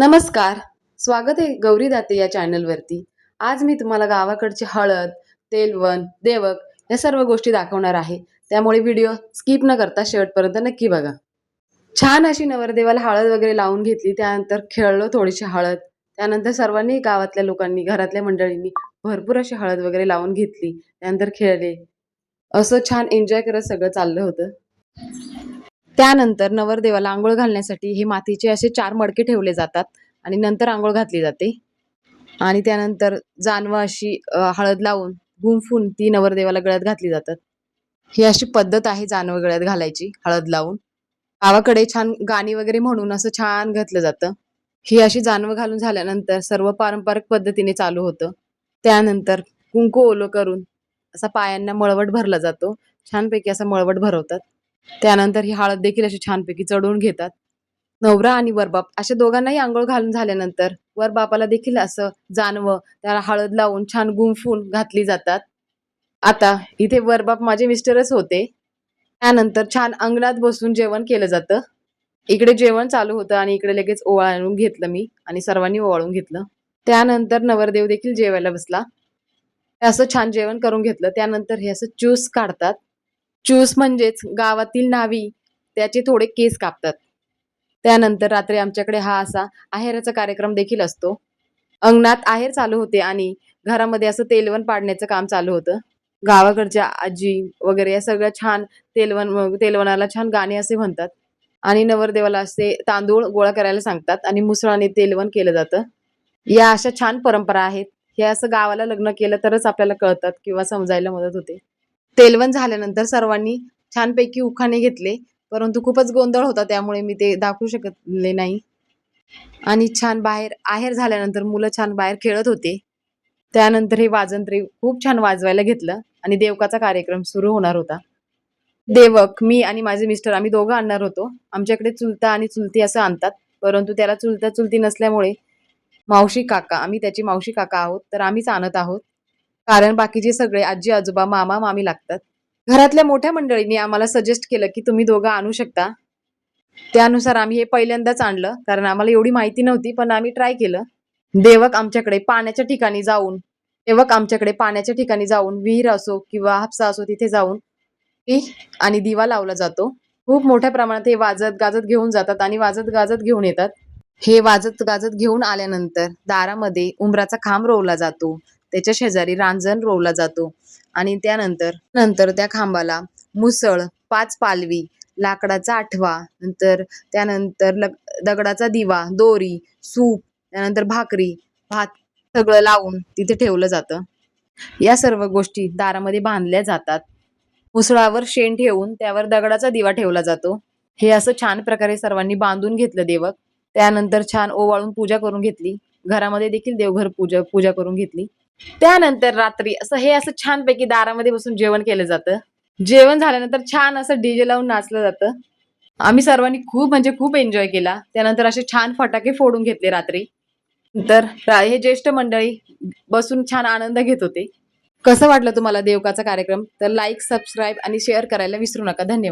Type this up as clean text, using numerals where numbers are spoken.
नमस्कार. स्वागत आहे गौरी दाते या चॅनलवरती. आज मी तुम्हाला गावाकडची हळद, तेलवण, देवक या सर्व गोष्टी दाखवणार आहे. त्यामुळे व्हिडिओ स्किप न करता शेवटपर्यंत नक्की बघा. छान अशी नवरदेवाला हळद वगैरे लावून घेतली. त्यानंतर खेळलो थोडीशी हळद. त्यानंतर सर्वांनी गावातल्या लोकांनी, घरातल्या मंडळींनी भरपूर अशी हळद वगैरे लावून घेतली. त्यानंतर खेळले. असं छान एन्जॉय करत सगळं चाललं होतं. त्यानंतर नवरदेवाला अंघोळ घालण्यासाठी हे मातीचे असे 4 मडके ठेवले जातात आणि नंतर अंघोळ घातली जाते. आणि त्यानंतर जानवं अशी हळद लावून गुंफून ती नवरदेवाला गळ्यात घातली जातात. ही अशी पद्धत आहे जानवं गळ्यात घालायची हळद लावून. गावाकडे छान गाणी वगैरे म्हणून असं छान घातलं जातं. ही अशी जानवं घालून झाल्यानंतर सर्व पारंपरिक पद्धतीने चालू होतं. त्यानंतर कुंकू ओलं करून असा पायांना मळवट भरला जातो. छानपैकी असा मळवट भरवतात. त्यानंतर ही हळद देखील अशी छानपैकी चढवून घेतात. नवरा आणि वरबाप अशा दोघांनाही अंघोळ घालून झाल्यानंतर वरबापाला देखील असं जानवं त्याला हळद लावून छान गुंफून घातली जातात. आता इथे वरबाप माझे मिस्टरच होते. त्यानंतर छान अंगणात बसून जेवण केलं जातं. इकडे जेवण चालू होतं आणि इकडे लगेच ओवाळून घेतलं मी आणि सर्वांनी ओवाळून घेतलं. त्यानंतर नवरदेव देखील जेवायला बसला. असं छान जेवण करून घेतलं. त्यानंतर हे असं ज्यूस काढतात. ज्यूस म्हणजेच गावातील न्हावी त्याचे थोडे केस कापतात. त्यानंतर रात्री आमच्याकडे हा असा आहेराचा कार्यक्रम देखील असतो. अंगणात आहेर चालू होते आणि घरामध्ये असं तेलवण पाडण्याचं काम चालू होतं. गावाकडच्या आजी वगैरे या सगळ्या छान तेलवणाला छान गाणे असे म्हणतात आणि नवरदेवाला असे तांदूळ गोळा करायला सांगतात आणि मुसळाने तेलवण केलं जातं. या अशा छान परंपरा आहेत. हे असं गावाला लग्न केलं तरच आपल्याला कळतात किंवा समजायला मदत होते. तेलवण झाल्यानंतर सर्वांनी छानपैकी उखाणे घेतले, परंतु खूपच गोंधळ होता त्यामुळे मी ते दाखवू शकले नाही. आणि छान बाहेर आहेर झाल्यानंतर मुलं छान बाहेर खेळत होते. त्यानंतर हे वाजंत्री खूप छान वाजवायला घेतलं आणि देवकाचा कार्यक्रम सुरू होणार होता. देवक मी आणि माझे मिस्टर आम्ही दोघं आणणार होतो. आमच्याकडे चुलता आणि चुलती असं आणतात, परंतु त्याला चुलता चुलती नसल्यामुळे मावशी काका आम्ही त्याची मावशी काका आहोत, तर आम्हीच आणत आहोत. कारण बाकीचे सगळे आजी आजोबा मामा मामी लागतात. घरातल्या मोठ्या मंडळींनी आम्हाला सजेस्ट केलं की तुम्ही दोघं आणू शकता. त्यानुसार आम्ही हे पहिल्यांदाच आणलं कारण आम्हाला एवढी माहिती नव्हती, पण आम्ही ट्राय केलं. देवक आमच्याकडे पाण्याच्या ठिकाणी जाऊन विहीर असो किंवा हापसा असो तिथे जाऊन आणि दिवा लावला जातो. खूप मोठ्या प्रमाणात हे वाजत गाजत घेऊन जातात आणि वाजत गाजत घेऊन येतात. हे वाजत गाजत घेऊन आल्यानंतर दारामध्ये उंबराचा खांब रोवला जातो. त्याच्या शेजारी रांजण रोवला जातो आणि नंतर त्या खांबाला मुसळ, 5 पालवी, लाकडाचा आठवा, त्यानंतर दगडाचा दिवा, दोरी, सूप, त्यानंतर भाकरी, भात सगळं लावून तिथे ठेवलं जातं. या सर्व गोष्टी दारामध्ये बांधल्या जातात. मुसळावर शेण ठेवून त्यावर दगडाचा दिवा ठेवला जातो. हे असं छान प्रकारे सर्वांनी बांधून घेतलं देवक. त्यानंतर छान ओवाळून पूजा करून घेतली. घरामध्ये देखील देवघर पूजा करून घेतली. त्यानंतर रात्री हे असं छानपैकी दारामध्ये बसून जेवण केलं जातं. जेवण झाल्यानंतर छान असं डीजे लावून नाचलं जातं. आम्ही सर्वांनी खूप म्हणजे खूप एन्जॉय केला. त्यानंतर असे छान फटाके फोडून घेतले रात्री. नंतर हे ज्येष्ठ मंडळी बसून छान आनंद घेत होते. कसं वाटलं तुम्हाला देवकाचा कार्यक्रम? तर लाईक, सबस्क्राईब आणि शेअर करायला विसरू नका. धन्यवाद.